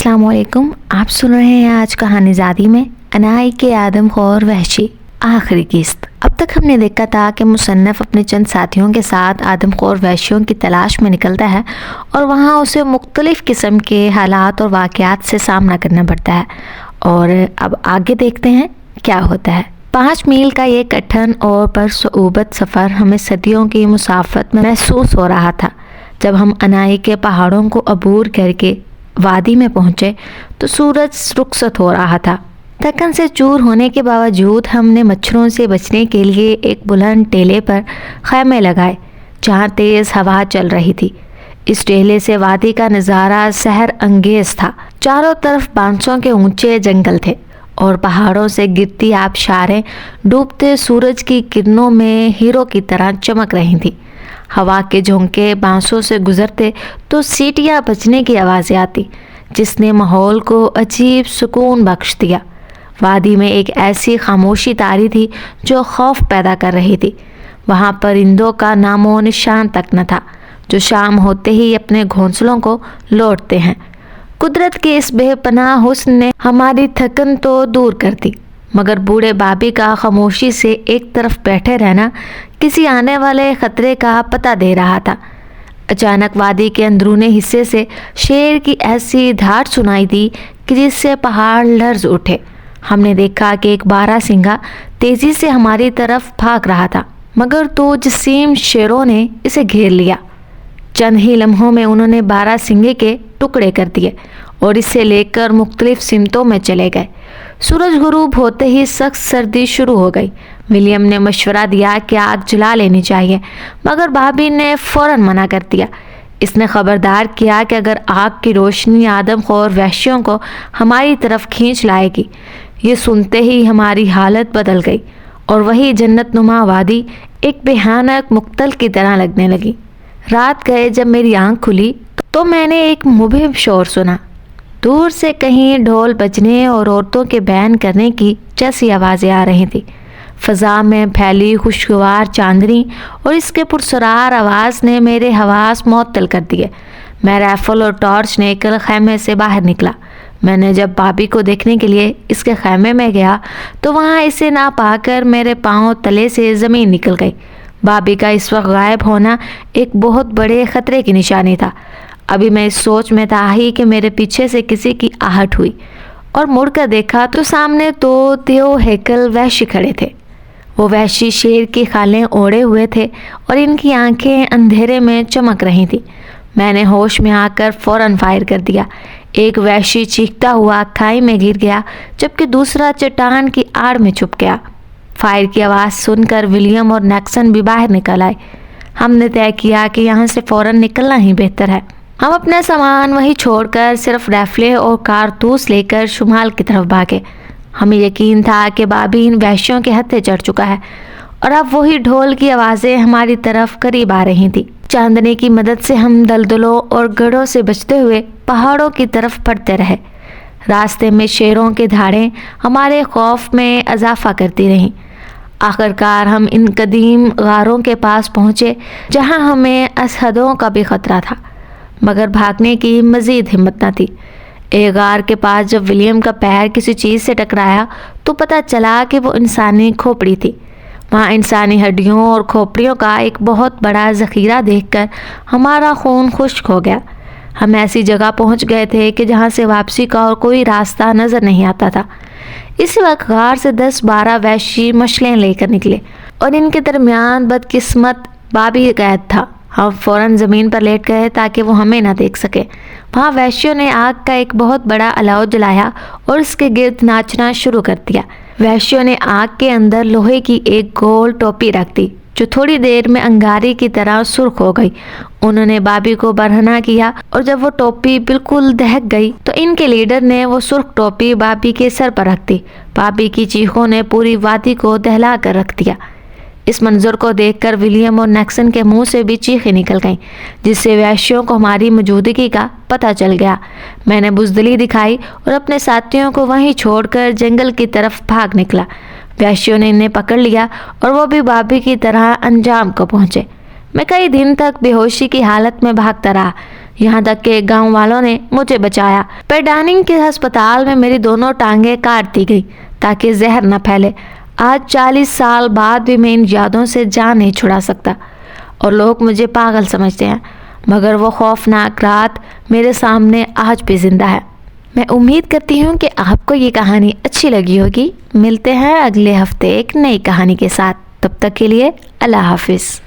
अस्सलाम वालेकुम। आप सुन रहे हैं आज कहानी ज़ादी में अनाई के आदमखोर वहशी आखिरी किस्त। अब तक हमने देखा था कि मुसन्नफ़ अपने चंद साथियों के साथ आदमखोर वहशियों की तलाश में निकलता है और वहाँ उसे मुख्तलिफ़ किस्म के हालात और वाक़यात से सामना करना पड़ता है। और अब आगे देखते हैं क्या होता है। 5 मील का ये कठिन और परसऊबत सफ़र हमें सदियों की मुसाफत में महसूस हो रहा था। जब हम अनाई के पहाड़ों को अबूर करके वादी में पहुँचे तो सूरज रुखसत हो रहा था। थकन से चूर होने के बावजूद हमने मच्छरों से बचने के लिए एक बुलंद टेले पर खैमे लगाए जहाँ तेज़ हवा चल रही थी। इस टेले से वादी का नज़ारा सहर अंगेज़ था। चारों तरफ बांसों के ऊंचे जंगल थे और पहाड़ों से गिरती आबशारें डूबते सूरज की किरणों में हीरो की तरह चमक रही थी। हवा के झोंके बांसों से गुजरते तो सीटियाँ बजने की आवाज़ें आती जिसने माहौल को अजीब सुकून बख्श दिया। वादी में एक ऐसी खामोशी तारी थी जो खौफ पैदा कर रही थी। वहाँ परिंदों का नामो निशान तक न था जो शाम होते ही अपने घोंसलों को लौटते हैं। कुदरत के इस बेपनाह हुस्न ने हमारी थकन तो दूर कर दी, मगर बूढ़े बाबी का खामोशी से एक तरफ बैठे रहना किसी आने वाले खतरे का पता दे रहा था। अचानक वादी के अंदरूनी हिस्से से शेर की ऐसी धार सुनाई दी कि जिससे पहाड़ लर्ज उठे। हमने देखा कि एक बारहसिंगा तेजी से हमारी तरफ भाग रहा था, मगर दो जसीम शेरों ने इसे घेर लिया। चंद ही लम्हों में उन्होंने बारहसिंगे के टुकड़े कर दिए और इसे लेकर मुख्तलिफ सिमतों में चले गए। सूरज गुरूब होते ही सख्त सर्दी शुरू हो गई। विलियम ने मशवरा दिया कि आग जला लेनी चाहिए, मगर भाभी ने फौरन मना कर दिया। इसने खबरदार किया कि अगर आग की रोशनी आदमखोर वहशियों को हमारी तरफ खींच लाएगी। ये सुनते ही हमारी हालत बदल गई और वही जन्नतनुमा वादी एक भयानक मुक्तल की तरह लगने लगी। रात गए जब मेरी आंख खुली तो मैंने एक मुबहिम शोर सुना। दूर से कहीं ढोल बजने और औरतों के बैन करने की जैसी आवाज़ें आ रही थी। फ़ज़ा में फैली खुशगवार चांदनी और इसके पुरसरार आवाज़ ने मेरे हवास मुअत्तल कर दिए। मैं राइफ़ल और टॉर्च लेकर खैमे से बाहर निकला। मैंने जब भाभी को देखने के लिए इसके खैमे में गया तो वहाँ इसे ना पाकर मेरे पाँव तले से ज़मीन निकल गई। भाभी का इस वक्त गायब होना एक बहुत बड़े ख़तरे की निशानी था। अभी मैं इस सोच में था ही कि मेरे पीछे से किसी की आहट हुई और मुड़कर देखा तो सामने तो देव हैकल वहशी खड़े थे। वो वहशी शेर की खालें ओढ़े हुए थे और इनकी आंखें अंधेरे में चमक रही थी। मैंने होश में आकर फ़ौरन फायर कर दिया। एक वहशी चीखता हुआ खाई में गिर गया जबकि दूसरा चट्टान की आड़ में छुप गया। फायर की आवाज़ सुनकर विलियम और नैक्सन भी बाहर निकल आए। हमने तय किया कि यहाँ से फ़ौरन निकलना ही बेहतर है। हम अपना सामान वहीं छोड़कर सिर्फ राइफलें और कारतूस लेकर शुमाल की तरफ भागे। हमें यकीन था कि बाबी इन वहशियों के हत्थे चढ़ चुका है और अब वही ढोल की आवाज़ें हमारी तरफ करीब आ रही थी। चांदनी की मदद से हम दलदलों और गढ़ों से बचते हुए पहाड़ों की तरफ बढ़ते रहे। रास्ते में शेरों की धाड़ें हमारे खौफ में इजाफा करती रहीं। आखिरकार हम इन कदीम गारों के पास पहुँचे जहाँ हमें असहदों का भी ख़तरा था, मगर भागने की मज़ीद हिम्मत न थी। एक गार के पास जब विलियम का पैर किसी चीज़ से टकराया तो पता चला कि वो इंसानी खोपड़ी थी। वहाँ इंसानी हड्डियों और खोपड़ियों का एक बहुत बड़ा ज़ख़ीरा देखकर हमारा खून खुश्क हो गया। हम ऐसी जगह पहुँच गए थे कि जहाँ से वापसी का और कोई रास्ता नज़र नहीं आता था। इसी वक्त गार से 10-12 वहशी मशलें लेकर निकले और इनके दरमियान बदकिस्मत बाबी कैद था। हम फ़ौरन ज़मीन पर लेट गए ताकि वो हमें ना देख सके। वहाँ वहशियों ने आग का एक बहुत बड़ा अलाव जलाया और इसके गिर्द नाचना शुरू कर दिया। वहशियों ने आग के अंदर लोहे की एक गोल टोपी रख दी जो थोड़ी देर में अंगारी की तरह सुर्ख हो गई। उन्होंने बाबी को बरहना किया और जब वो टोपी बिल्कुल दहक गई तो इनके लीडर ने वो सुर्ख टोपी बाबी के सर पर रख दी। बाबी की चीखों ने पूरी वादी को दहला कर रख दिया। इस मंजर को देखकर विलियम और नैक्सन के मुंह से भी चीखें निकल गईं, जिससे वहशियों को हमारी मौजूदगी का पता चल गया। मैंने बुज़दिली दिखाई और अपने साथियों को वहीं छोड़कर जंगल की तरफ भाग निकला। वहशियों ने इन्हें पकड़ लिया और वो भी बाबी की तरह अंजाम को पहुँचे। मैं कई दिन तक बेहोशी की हालत में भागता रहा। یہاں تک کہ گاؤں والوں نے مجھے بچایا۔ پیڈاننگ کے ہسپتال میں میری دونوں ٹانگیں کاٹ دی گئی تاکہ زہر نہ پھیلے۔ آج 40 سال بعد بھی میں ان یادوں سے جان نہیں چھڑا سکتا اور لوگ مجھے پاگل سمجھتے ہیں، مگر وہ خوفناک رات میرے سامنے آج بھی زندہ ہے۔ میں امید کرتی ہوں کہ آپ کو یہ کہانی اچھی لگی ہوگی۔ ملتے ہیں اگلے ہفتے ایک نئی کہانی کے ساتھ، تب تک کے لیے اللہ حافظ۔